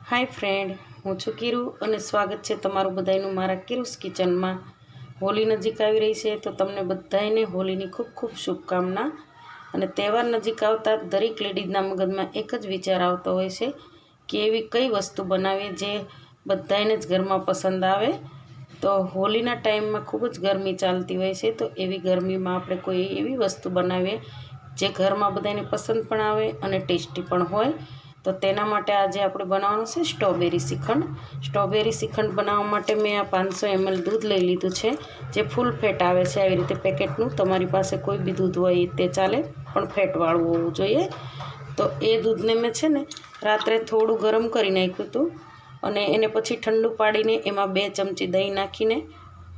Hi friend, हूँ छुं कीरू अने स्वागत है तमारुं बधाईनुं मारा कीरूस किचन में। होली नजीक आवी रही है तो तमने बधाईने होलीनी खूब खूब शुभकामना। अने तहेवार नजीक आवता दरेक लेडीजना मगजमां एक ज विचार आवतो होय छे कि एवी कई वस्तु बनावीए जे बधाईने ज घरमां पसंद आवे। तो होलीना टाइम में खूब ज गरमी चालती होय छे, तो एवी गरमी में आपणे कोई एवी वस्तु बनावीए जे घरमां बधाईने पसंद पण आवे अने टेस्टी पण होय। तो तेना माटे आजे आपणे बनाववानुं छे स्ट्रॉबेरी श्रीखंड। स्ट्रॉबेरी श्रीखंड बनाववा माटे मैं आ 500 ml दूध लई लीधुं छे, जे फूल फेट आवे छे आवी रीते पेकेटनुं। तमारी पासे कोई बी दूध होय ते चाले, पण फेटवाळुं होवुं जोईए। तो ए दूधने मैं छे ने रात्रे थोड़ुं गरम करी नाख्युं हतुं अने एने पछी ठंडू पाडीने एमां 2 चमची दહીં नाखीने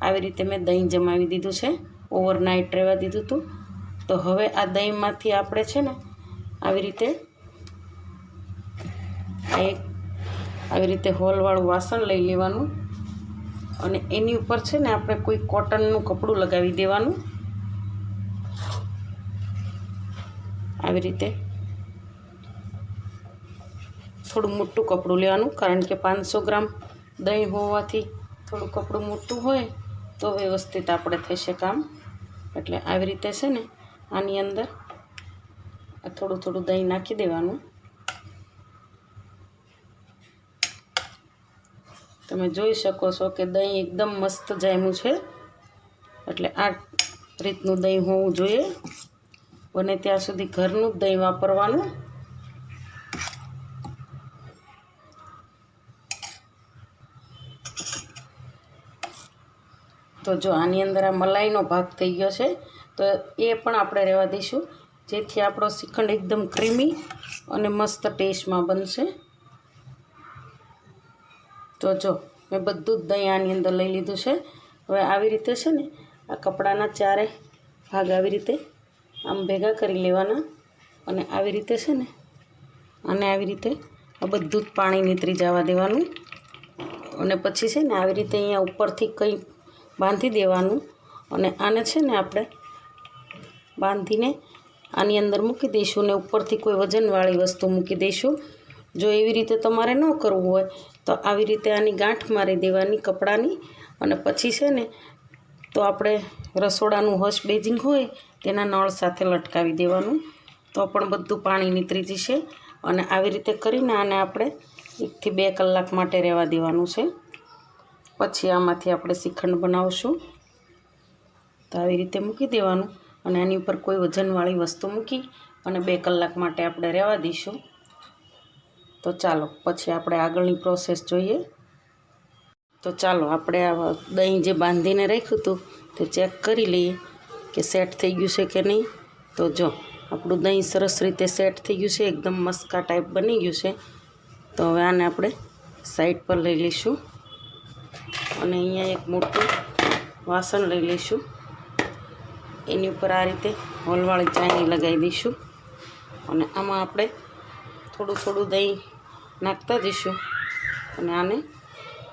आवी रीते मैं दહીં जमावी दीधुं छे, ओवरनाइट रहेवा दीधुं हतुं। तो हवे आ दહીંमांथी आपणे छे ने आवी रीते एक આવી રીતે હોલવાળું વાસણ લઈ લેવાનું અને એની ઉપર છે ને આપણે કોઈ કોટનનું કપડું લગાવી દેવાનું। આવી રીતે થોડું મોટું કપડું લેવાનું, કારણ કે 500 ગ્રામ દહીં હોવાથી થોડું કપડું મોટું હોય તો વ્યવસ્થિત આપણે થશે કામ। એટલે આવી રીતે છે ને આની અંદર થોડું થોડું દહીં નાખી દેવાનું। તમે જોઈ શકો છો કે દહીં એકદમ મસ્ત જામ્યું છે, એટલે આ રીતનું દહીં હોવું જોઈએ। બને ત્યાં સુધી ઘરનું જ દહીં વાપરવાનું। તો જો આની અંદર આ મલાઈનો ભાગ થઈ ગયો છે, તો એ પણ આપણે રહેવા દઈશું, જેથી આપણો શ્રીખંડ એકદમ ક્રીમી અને મસ્ત ટેસ્ટમાં બનશે। તો જો મેં બધું જ દહીં આની અંદર લઈ લીધું છે। હવે આવી રીતે છે ને આ કપડાના ચારે ભાગ આવી રીતે આમ ભેગા કરી લેવાના અને આવી રીતે છે ને આને આવી રીતે આ બધું જ પાણી નીતરી જવા દેવાનું અને પછી છે ને આવી રીતે અહીંયા ઉપરથી કંઈ બાંધી દેવાનું અને આને છે ને આપણે બાંધીને આની અંદર મૂકી દઈશું ને ઉપરથી કોઈ વજનવાળી વસ્તુ મૂકી દઈશું। જો એવી રીતે તમારે ન કરવું હોય તો આવી રીતે આની ગાંઠ મારી દેવાની કપડાની અને પછી છે ને તો આપણે રસોડાનું વોશ બેઝિંગ હોય તેના નળ સાથે લટકાવી દેવાનું, તો પણ બધું પાણી નીતરી જશે। અને આવી રીતે કરીને આને આપણે 1 થી 2 કલાક માટે રહેવા દેવાનું છે। પછી આમાંથી આપણે શ્રીખંડ બનાવશું। તો આવી રીતે મૂકી દેવાનું અને આની ઉપર કોઈ વજનવાળી વસ્તુ મૂકી અને 2 કલાક માટે આપણે રહેવા દઈશું। તો ચાલો પછી આપણે આગળની પ્રોસેસ જોઈએ। તો ચાલો આપણે આ દહીં જે બાંધીને રાખ્યું હતું તે ચેક કરી લઈએ કે સેટ થઈ ગયું છે કે નહીં। તો જો આપણું દહીં સરસ રીતે સેટ થઈ ગયું છે, એકદમ મસ્કા ટાઈપ બની ગયું છે। તો હવે આને આપણે સાઈડ પર લઈ લઈશું અને અહીંયા એક મોટું વાસણ લઈ લઈશું, એની ઉપર આ રીતે હોલવાળી ચાયણી લગાવી દઈશું અને આમાં આપણે થોડું થોડું દહીં નાખતા જઈશું અને આને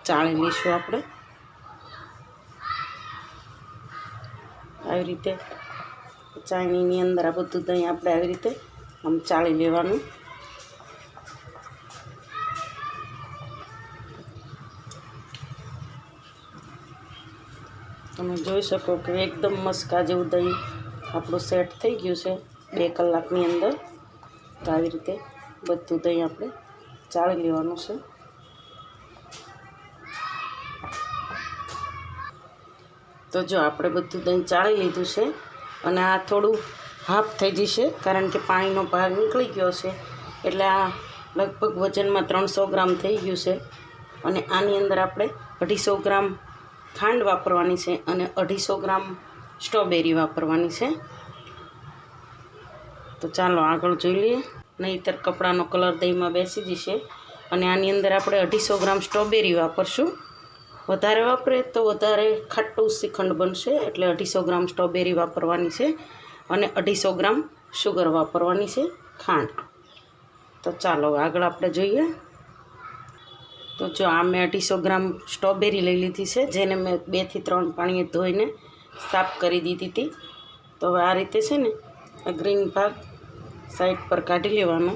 ચાળી લઈશું આપણે આવી રીતે। ચાયણીની અંદર આ બધું દહીં આપણે આવી રીતે આમ ચાળી લેવાનું। તમે જોઈ શકો કે એકદમ મસ્કા જેવું દહીં આપણું સેટ થઈ ગયું છે 2 કલાકની અંદર। તો આવી રીતે બધું દહીં આપણે ચાળી લેવાનું છે। તો જો આપણે બધું દહીં ચાળી લીધું છે અને આ થોડું હાફ થઈ જશે, કારણ કે પાણીનો ભાગ નીકળી ગયો છે, એટલે આ લગભગ વજનમાં 300 ગ્રામ થઈ ગયું છે। અને આની અંદર આપણે 250 ગ્રામ ખાંડ વાપરવાની છે અને 250 ગ્રામ સ્ટ્રોબેરી વાપરવાની છે। તો ચાલો આગળ જોઈ લઈએ, નહીંતર કપડાનો કલર દહીંમાં બેસી જશે। અને આની અંદર આપણે 250 ગ્રામ સ્ટ્રોબેરી વાપરશું। વધારે વાપરે તો વધારે ખાટું શ્રીખંડ બનશે, એટલે 250 ગ્રામ સ્ટ્રોબેરી વાપરવાની છે અને 250 ગ્રામ શુગર વાપરવાની છે, ખાંડ। તો ચાલો આગળ આપણે જોઈએ। તો જો આ મેં 250 ગ્રામ સ્ટ્રોબેરી લઈ લીધી છે, જેને મેં 2 થી 3 પાણીએ ધોઈને સાફ કરી દીધી હતી। તો હવે આ રીતે છે ને આ ગ્રીન ભાગ સાઈડ પર કાઢી લેવાનો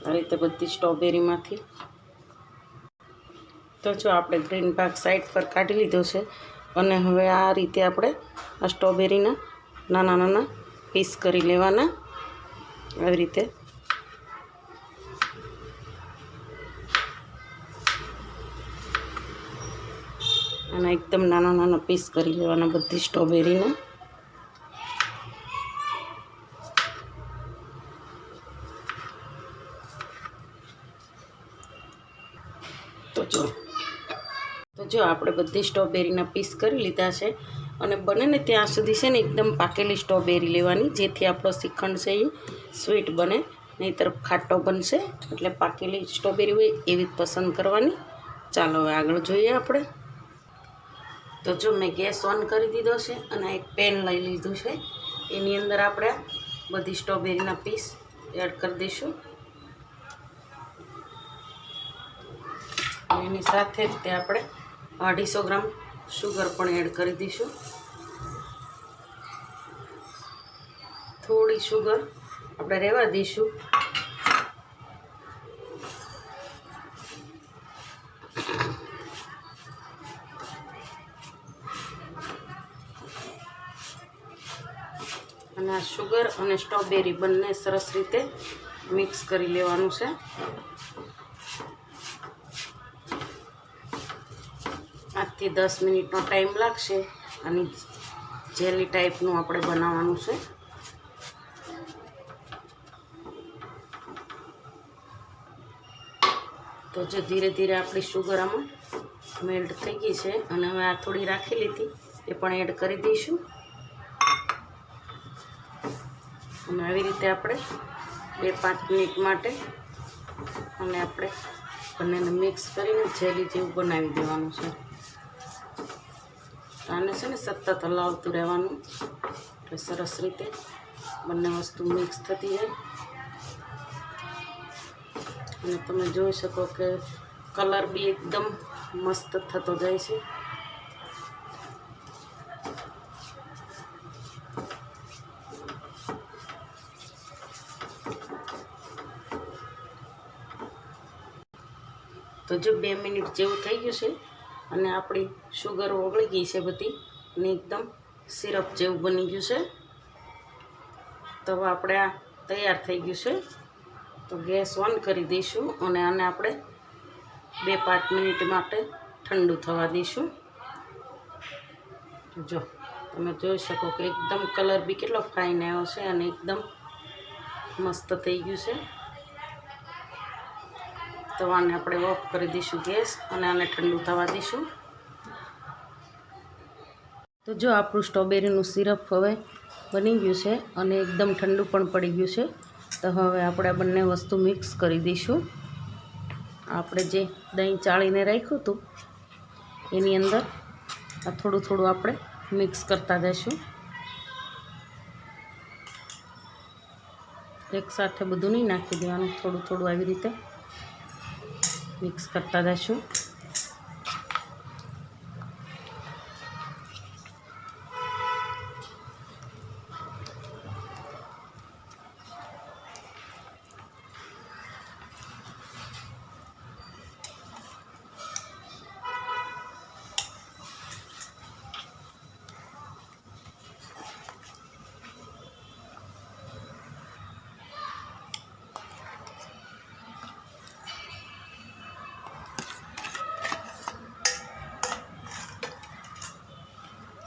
આ રીતે બધી સ્ટ્રોબેરીમાંથી. તો જો આપણે ગ્રીન ભાગ સાઈડ પર કાઢી લીધો છે અને હવે આ રીતે આપણે આ સ્ટ્રોબેરીના નાના નાના પીસ કરી લેવાના. આવી રીતે અને એકદમ નાના નાના પીસ કરી લેવાના બધી સ્ટ્રોબેરીના. તો જો આપણે બધી સ્ટ્રોબેરીના પીસ કરી લીધા છે અને બને ને ત્યાં સુધી છે ને એકદમ પાકેલી સ્ટ્રોબેરી લેવાની, જેથી આપણો શ્રીખંડ છે એ સ્વીટ બને, નહીંતર ખાટો બનશે. એટલે પાકેલી સ્ટ્રોબેરી હોય એવી જ પસંદ કરવાની. ચાલો હવે આગળ જોઈએ આપણે. તો જો મેં ગેસ ઓન કરી દીધો છે અને એક પેન લઈ લીધું છે. એની અંદર આપણે બધી સ્ટ્રોબેરીના પીસ એડ કરી દઈશું. એની સાથે જ તે આપણે 250 ગ્રામ શુગર પણ એડ કરી દઈશું. થોડી શુગર આપણે રહેવા દઈશું. અને આ શુગર અને સ્ટ્રોબેરી બંને સરસ રીતે મિક્સ કરી લેવાનું છે. 8 થી 10 મિનિટનો ટાઈમ લાગશે અને જેલી ટાઈપનું આપણે બનાવવાનું છે. તો જો ધીરે ધીરે આપણી શુગર આમાં મેલ્ટ થઈ ગઈ છે અને હવે આ થોડી રાખેલી હતી એ પણ એડ કરી દઈશું. અને આવી રીતે આપણે 2-5 મિનિટ માટે અને આપણે બંનેને મિક્સ કરીને જેલી જેવું બનાવી દેવાનું છે. આને છે ને સતત હલાવતું રહેવાનું, એટલે સરસ રીતે બંને વસ્તુ મિક્સ થતી જાય. અને તમે જોઈ શકો કે કલર બી એકદમ મસ્ત થતો જાય છે. તો જો 2 મિનિટ જેવું થઈ ગયું છે અને આપણી શુગર ઓગળી ગઈ છે બધી અને એકદમ સિરપ જેવું બની ગયું છે. તો હવે આપણે આ તૈયાર થઈ ગયું છે. તો ગેસ ઓન કરી દઈશું અને આને આપણે 2-5 મિનિટ માટે ઠંડુ થવા દઈશું. જો તમે જોઈ શકો કે એકદમ કલર બી કેટલો ફાઇન આવ્યો છે અને એકદમ મસ્ત થઈ ગયું છે. તો આને આપણે ઓફ કરી દઈશું ગેસ અને આને ઠંડુ થવા દઈશું. તો જો આપણું સ્ટ્રોબેરીનું સિરપ હવે બની ગયું છે અને એકદમ ઠંડુ પણ પડી ગયું છે. તો હવે આપણે બંને વસ્તુ મિક્સ કરી દઈશું. આપણે જે દહીં ચાળીને રાખ્યું હતું એની અંદર આ થોડું થોડું આપણે મિક્સ કરતા જઈશું. એકસાથે બધું નહીં નાખી દેવાનું, થોડું થોડું આવી રીતે મિક્સ કરતા જઈશું.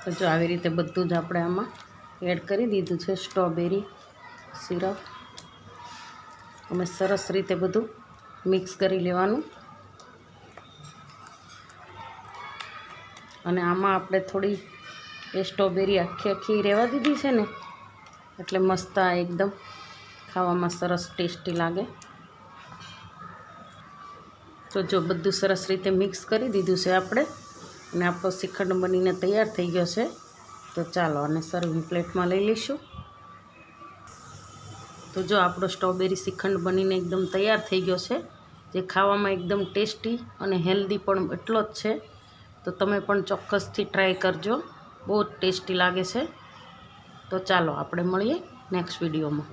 તો જો આવી રીતે બધું જ આપણે આમાં એડ કરી દીધું છે સ્ટ્રોબેરી સિરપ. અમે સરસ રીતે બધું મિક્સ કરી લેવાનું. અને આમાં આપણે થોડી એ સ્ટ્રોબેરી આખી આખી રહેવા દીધી છે ને, એટલે મસ્ત આ એકદમ ખાવામાં સરસ ટેસ્ટી લાગે. તો જો બધું સરસ રીતે મિક્સ કરી દીધું છે આપણે અને આપણો શ્રીખંડ બનીને તૈયાર થઈ ગયો છે. તો ચાલો આને સર્વિંગ પ્લેટમાં લઈ લઈશું. તો જો આપણો સ્ટ્રોબેરી શ્રીખંડ બનીને એકદમ તૈયાર થઈ ગયો છે, જે ખાવામાં એકદમ ટેસ્ટી અને હેલ્ધી પણ એટલો જ છે. તો તમે પણ ચોક્કસથી ટ્રાય કરજો, બહુ જ ટેસ્ટી લાગે છે. તો ચાલો આપણે મળીએ નેક્સ્ટ વિડીયોમાં.